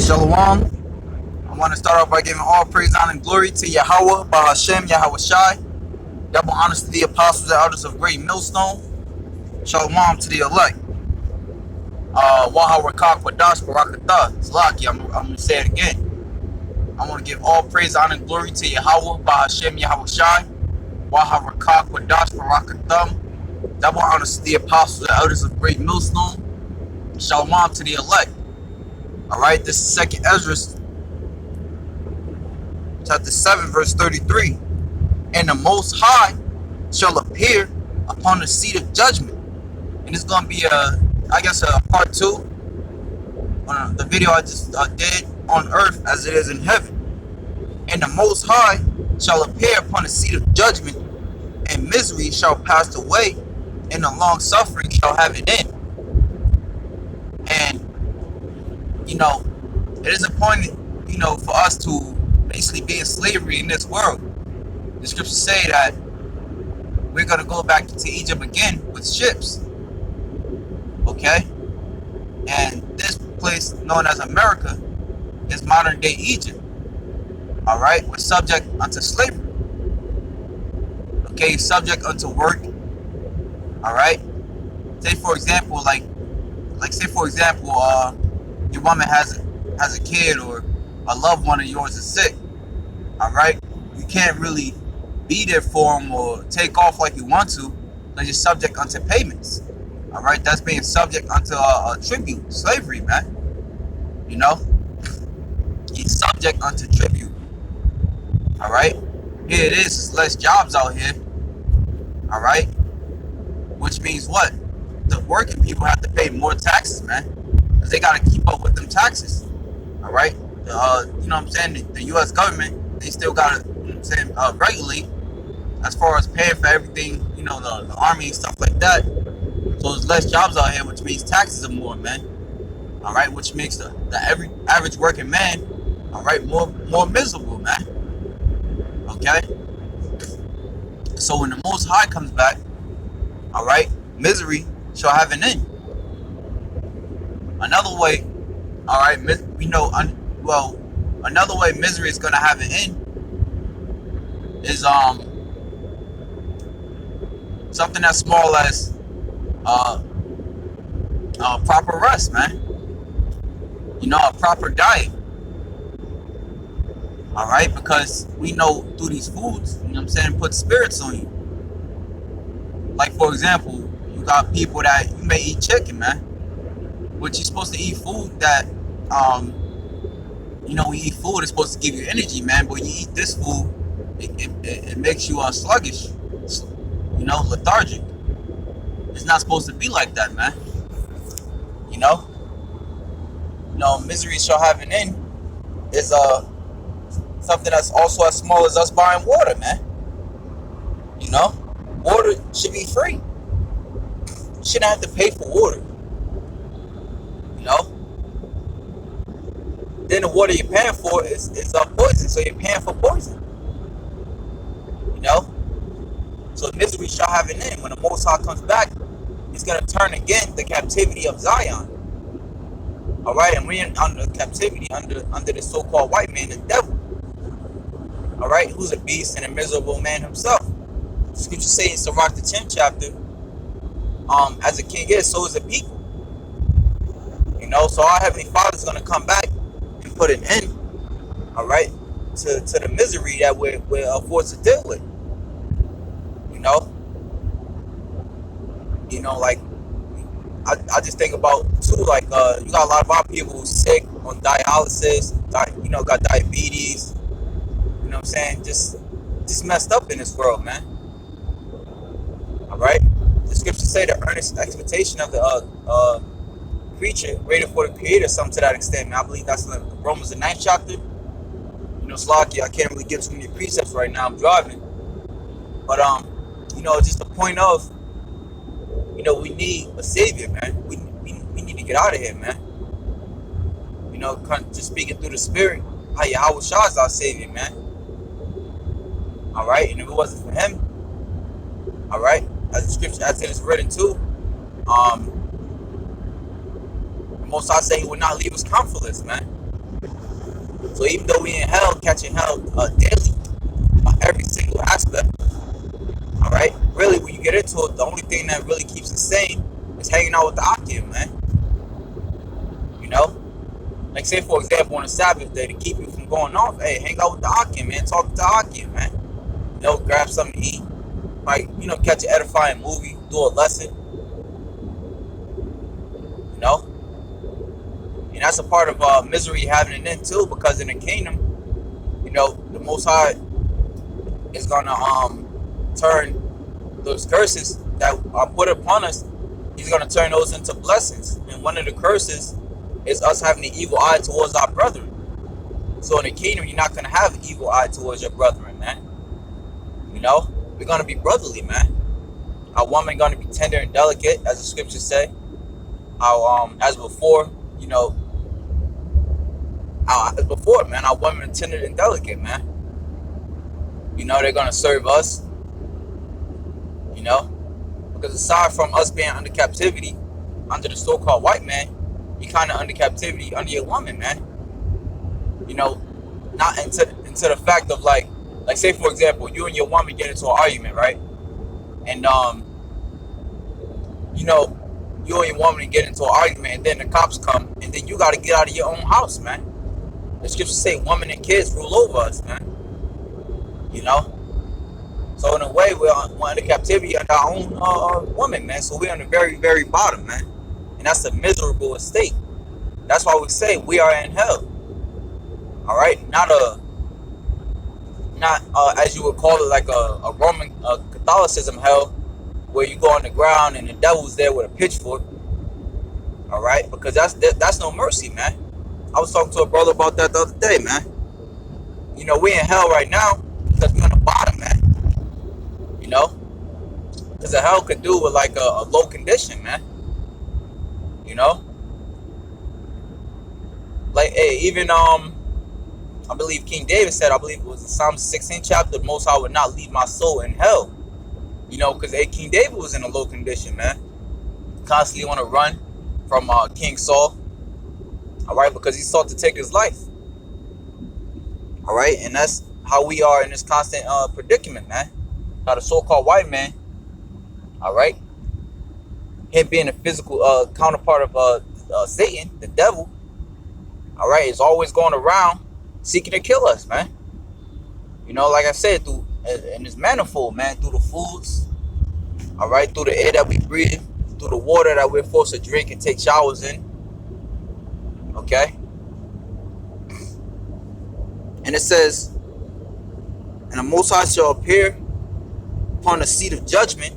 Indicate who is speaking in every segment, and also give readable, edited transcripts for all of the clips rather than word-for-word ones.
Speaker 1: Shalom. I want to start off by giving all praise, honor, and glory to Yahweh, Bahashem, Yahweh Shai. Double honors to the apostles and elders of Great Millstone. Shalom to the elect. Waha Rakak Wadash Barakatah. Zlaki, I'm going to say it again. I want to give all praise, honor, and glory to Yahweh, Bahashem, Yahweh Shai. Waha Rakak Wadash Barakatah. Double honors to the apostles and elders of Great Millstone. Shalom to the elect. Alright, this is 2nd Ezra, chapter 7, verse 33. And the Most High shall appear upon the seat of judgment. And it's going to be, a part 2 on the video I just did on earth as it is in heaven. And the Most High shall appear upon the seat of judgment, and misery shall pass away, and the long suffering shall have an end. And it is appointed, for us to basically be in slavery in this world. The scriptures say that we're going to go back to Egypt again with ships. Okay? And this place known as America is modern day Egypt. Alright? We're subject unto slavery. Okay? Subject unto work. Alright? Say for example, your woman has a kid, or a loved one of yours is sick. Alright? You can't really be there for them or take off like you want to, because you're subject unto payments. Alright? That's being subject unto a tribute, slavery, man. You're subject unto tribute. Alright? Here it is, there's less jobs out here. Alright? Which means what? The working people have to pay more taxes, man. Because they got to keep up with them taxes. Alright? The U.S. government, they still got to, regulate as far as paying for everything, the army and stuff like that. So there's less jobs out here, which means taxes are more, man. Alright? Which makes the average working man, alright, more miserable, man. Okay? So when the Most High comes back, alright, misery shall have an end. Another way, alright, another way misery is going to have an end is something as small as proper rest, man. A proper diet. Alright, because we know through these foods, put spirits on you. Like for example, you got people that you may eat chicken, man. But you're supposed to eat food that, we eat food that's supposed to give you energy, man. But you eat this food, it makes you sluggish, lethargic. It's not supposed to be like that, man. Misery shall have an end is something that's also as small as us buying water, man. Water should be free. You shouldn't have to pay for water. Then the water you're paying for is poison, so you're paying for poison. So misery shall have an end. When the Most High comes back, he's going to turn again the captivity of Zion. Alright, and we're under captivity under the so-called white man, the devil. Alright, who's a beast and a miserable man himself. The scripture says in Sirach the 10th chapter, as a king is, so is a people. So our Heavenly Father is going to come back and put an end, alright, to the misery that we're forced to deal with. I just think about too, you got a lot of our people who's sick on dialysis, got diabetes, just messed up in this world, man. Alright? The scriptures say the earnest expectation of the creature waiting for the creator, something to that extent, man. I believe that's in Romans the 9th chapter. Slaki, I can't really give too many precepts right now, I'm driving. But just the point of, we need a savior, man. We need to get out of here, man. Just speaking through the spirit, how Yahweh Shah is our savior, man. Alright, and if it wasn't for him, alright, as the scripture, as it is written too, Most High say he would not leave us comfortless, man. So even though we in hell, catching hell daily on every single aspect, all right. Really, when you get into it, the only thing that really keeps us sane is hanging out with the Akim, man. You know, like say for example on a Sabbath day to keep you from going off. Hey, hang out with the Akim, man. Talk to the Akim, man. You know, grab something to eat, like catch an edifying movie, do a lesson. You know, and that's a part of misery having an end too, because in the kingdom, the Most High is gonna turn those curses that are put upon us. He's gonna turn those into blessings, and one of the curses is us having an evil eye towards our brethren. So in the kingdom, you're not gonna have an evil eye towards your brethren, man. We're gonna be brotherly, man. Our women gonna be tender and delicate, as the scriptures say. As before, man, our women are tender and delicate, man. They're gonna serve us. Because aside from us being under captivity, under the so-called white man, you're kind of under captivity under your woman, man. Not into the fact of like say for example, you and your woman get into an argument, right? And you and your woman get into an argument, and then the cops come, and then you got to get out of your own house, man. The scriptures say women and kids rule over us, man. So in a way, we're under captivity under our own woman, man. So we're on the very, very bottom, man. And that's a miserable estate. That's why we say we are in hell. All right, not as you would call it, like a Roman Catholicism hell, where you go on the ground and the devil's there with a pitchfork. All right, because that's no mercy, man. I was talking to a brother about that the other day, man. We in hell right now because we're on the bottom, man. Because a hell could do with like a low condition, man. Like, hey, even I believe King David said, I believe it was in Psalm 16 chapter, the Most High would not leave my soul in hell. Because King David was in a low condition, man. Constantly want to run from King Saul. All right, because he sought to take his life. All right, and that's how we are in this constant predicament, man. How the so-called white man, all right, him being a physical counterpart of Satan, the devil, all right, is always going around seeking to kill us, man. Like I said, through and it's manifold, man, through the foods, all right, through the air that we breathe, through the water that we're forced to drink and take showers in, okay? And it says, and the Most High shall appear upon the seat of judgment,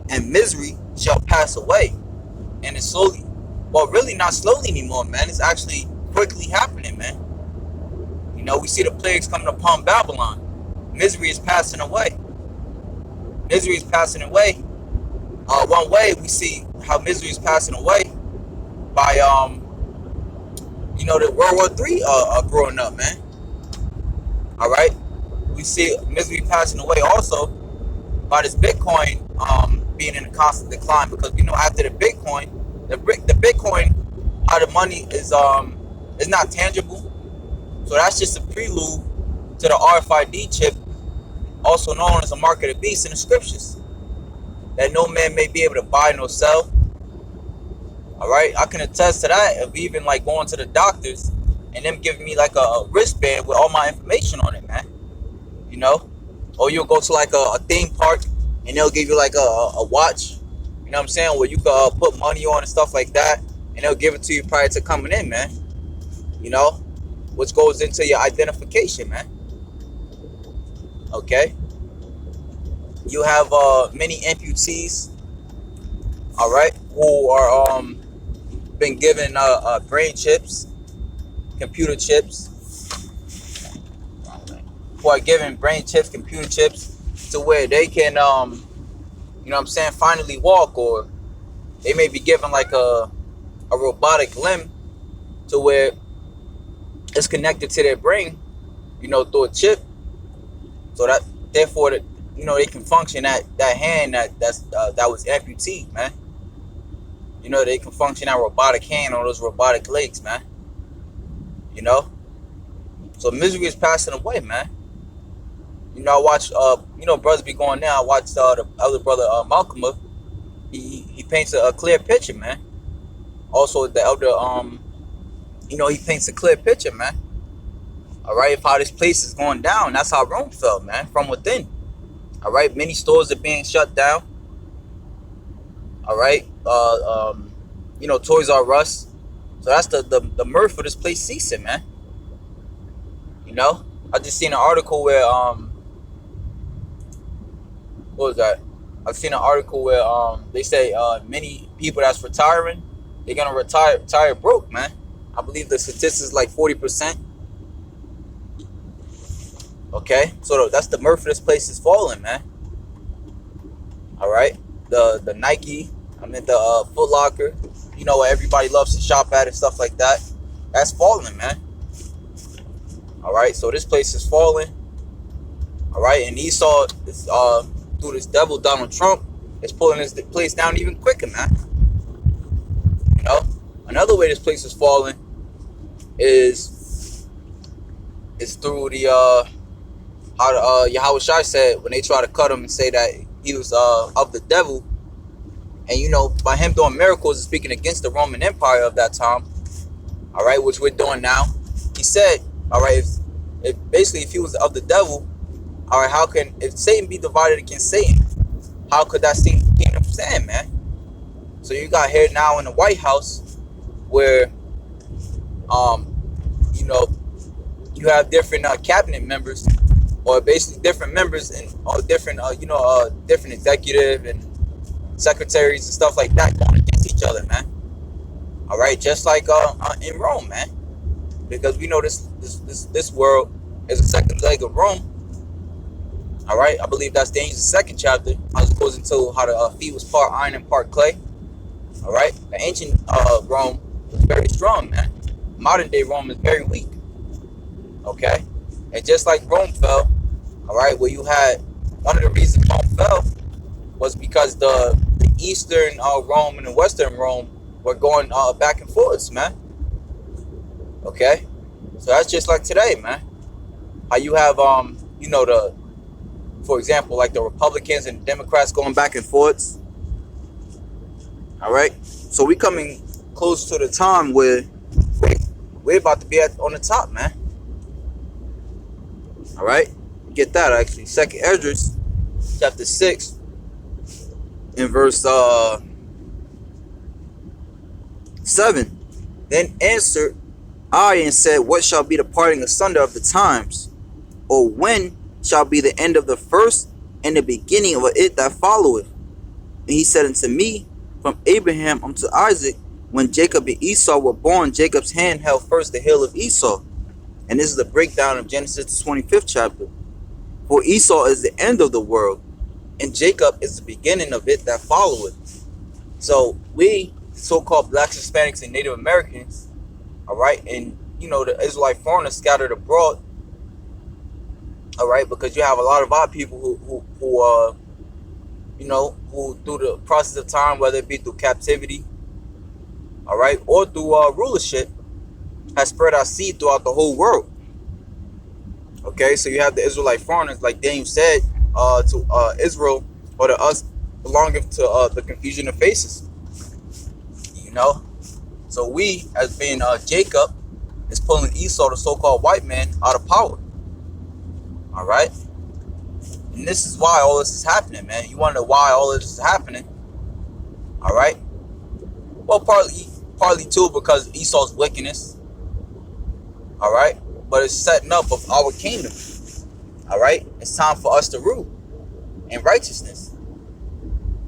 Speaker 1: and misery shall pass away. And it's slowly, well, really not slowly anymore, man. It's actually quickly happening, man. We see the plagues coming upon Babylon. Misery is passing away. Misery is passing away. One way we see how misery is passing away by the World War III growing up, man. All right, we see misery passing away also by this Bitcoin being in a constant decline, because we know after the Bitcoin, the Bitcoin, how the money is not tangible. So that's just a prelude to the RFID chip, also known as a mark of the beast in the scriptures, that no man may be able to buy nor sell. All right, I can attest to that of even like going to the doctors and them giving me like a wristband with all my information on it, man. Or you'll go to like a theme park and they'll give you like a watch, what I'm saying, where you can put money on and stuff like that, and they'll give it to you prior to coming in, man. Which goes into your identification, man. Okay. You have many amputees, all right, who are been given brain chips, computer chips, who are given brain chips, computer chips, to where they can finally walk, or they may be given like a robotic limb to where it's connected to their brain, through a chip, so that therefore they can function that hand that was amputee, man. They can function that robotic hand on those robotic legs, man. So misery is passing away, man. You know, I watch, brothers be going now. I watched the other brother, Malcolm. He paints a clear picture, man. Also, the elder, he paints a clear picture, man. All right, of how this place is going down. That's how Rome fell, man, from within. All right, many stores are being shut down. All right, Toys R Us. So that's the mirth of this place ceasing, man. You know, I just seen an article where what was that? I've seen an article where they say many people that's retiring, they're gonna retire broke, man. I believe the statistics is like 40%. Okay, so that's the mirth of this place is falling, man. All right, the Nike, the Foot Locker, where everybody loves to shop at and stuff like that. That's falling, man. All right, so this place is falling. All right, and Esau is through this devil Donald Trump is pulling this place down even quicker, man. Another way this place is falling is through the how Yahweh Shai said when they try to cut him and say that he was of the devil, and by him doing miracles and speaking against the Roman Empire of that time, all right, which we're doing now. He said, all right, if he was of the devil, all right, if Satan be divided against Satan, how could that kingdom stand, man? So you got here now in the White House where you have different cabinet members, or basically different members or different different executive and secretaries and stuff like that going against each other, man. All right, just like in Rome, man, because we know this world is a second leg of Rome. All right, I believe that's Daniel's second chapter. How it goes into how the feet was part iron and part clay. All right, the ancient Rome was very strong, man. Modern day Rome is very weak. Okay, and just like Rome fell, all right, where you had one of the reasons Rome fell was because the Eastern Rome and the Western Rome were going back and forth, man. Okay, so that's just like today, man. How you have for example, like the Republicans and Democrats going back and forth. All right, so we coming close to the time where we're about to be on the top, man. All right, get that actually. Second Esdras, chapter 6, in verse 7. Then answered I and said, what shall be the parting asunder of the times, or when shall be the end of the first and the beginning of it that followeth? And he said unto me, from Abraham unto Isaac, when Jacob and Esau were born, Jacob's hand held first the heel of Esau. And this is the breakdown of Genesis, the 25th chapter. For Esau is the end of the world, and Jacob is the beginning of it that followeth. So we, so-called blacks, Hispanics, and Native Americans, all right, and the Israelite foreigners scattered abroad, all right, because you have a lot of our people who through the process of time, whether it be through captivity, all right, or through rulership, has spread our seed throughout the whole world. Okay, so you have the Israelite foreigners, like Daniel said, to Israel, or to us, belonging to the confusion of faces. So we, as being Jacob, is pulling Esau, the so-called white man, out of power. All right, and this is why all this is happening, man. You wonder why all this is happening? All right, well, partly too because of Esau's wickedness. All right, but it's setting up of our kingdom. All right, it's time for us to rule in righteousness.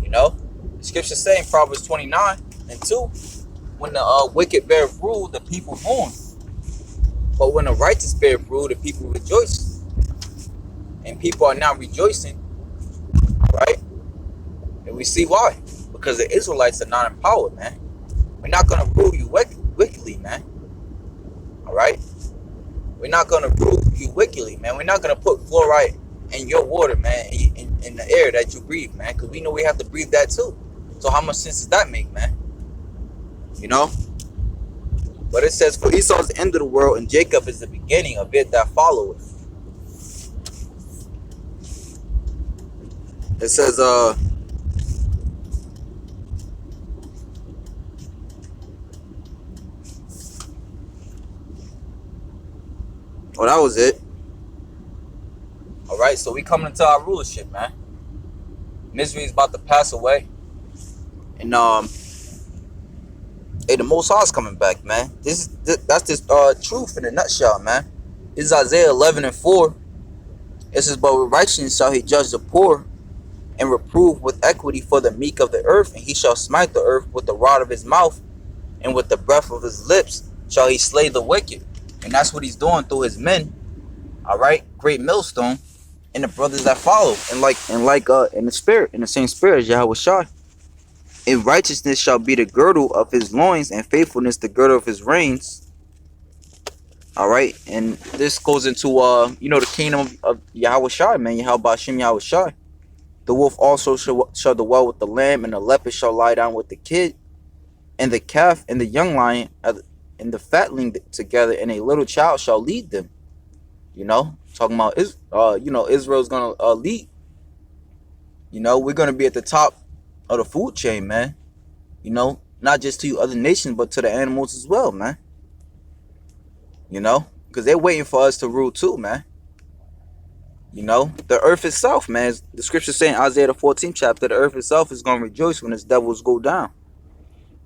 Speaker 1: The scripture saying Proverbs 29:2, when the wicked bear rule, the people mourn, but when the righteous bear rule, the people rejoice. And people are now rejoicing, right? And we see why. Because the Israelites are not empowered, man. We're not going to rule you wickedly, man. All right? We're not going to rule you wickedly, man. We're not going to put fluoride in your water, man, in the air that you breathe, man. Because we know we have to breathe that too. So how much sense does that make, man? But it says, for Esau is the end of the world, and Jacob is the beginning of it that followeth. It says, oh, that was it. All right, so we coming into our rulership, man. Misery is about to pass away. And, hey, the Most High is coming back, man. That's this truth in a nutshell, man. This is Isaiah 11:4. It says, but with righteousness shall he judge the poor, and reprove with equity for the meek of the earth, and he shall smite the earth with the rod of his mouth, and with the breath of his lips shall he slay the wicked. And that's what he's doing through his men. All right, great millstone, and the brothers that follow, in the spirit, in the same spirit as Yahweh Shai. And righteousness shall be the girdle of his loins, and faithfulness the girdle of his reins. All right, and this goes into the kingdom of Yahweh Shai, man. Yahweh Bashim Yahweh Shai. The wolf also shall dwell with the lamb, and the leopard shall lie down with the kid, and the calf and the young lion and the fatling together, and a little child shall lead them. Talking about Israel's gonna lead. We're gonna be at the top of the food chain, man. Not just to you other nations, but to the animals as well, man. Because they're waiting for us to rule too, man. The earth itself, man. The scripture saying, Isaiah the 14th chapter, the earth itself is going to rejoice when its devils go down.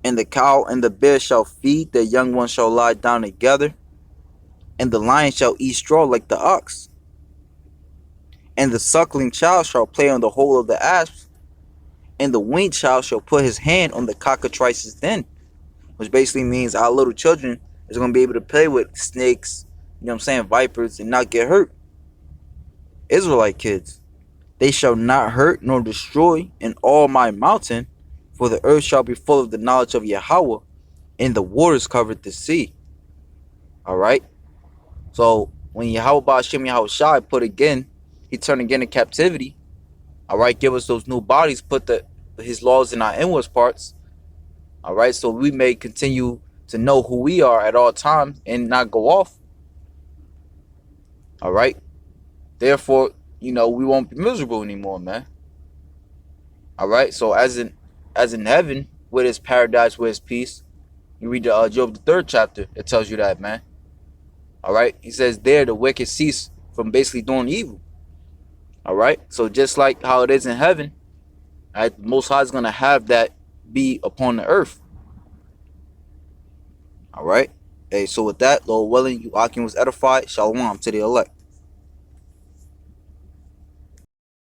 Speaker 1: And the cow and the bear shall feed, the young one shall lie down together, and the lion shall eat straw like the ox. And the suckling child shall play on the hole of the asps, and the weaned child shall put his hand on the cockatrice's den. Which basically means our little children is going to be able to play with snakes, vipers, and not get hurt. Israelite kids, they shall not hurt nor destroy in all my mountain, for the earth shall be full of the knowledge of Yahweh, and the waters covered the sea. All right. So when Yahweh Ba'ashem Yahweh Shai he turned again in captivity. All right, give us those new bodies, put his laws in our inwards parts. All right, so we may continue to know who we are at all times and not go off. All right. Therefore, we won't be miserable anymore, man. All right. So as in heaven, with his paradise, with his peace, you read the Job the 3rd chapter. It tells you that, man. All right. He says there the wicked cease from basically doing evil. All right. So just like how it is in heaven, right, the Most High is gonna have that be upon the earth. All right. Hey, so with that, Lord willing, you Akim was edified. Shalom to the elect.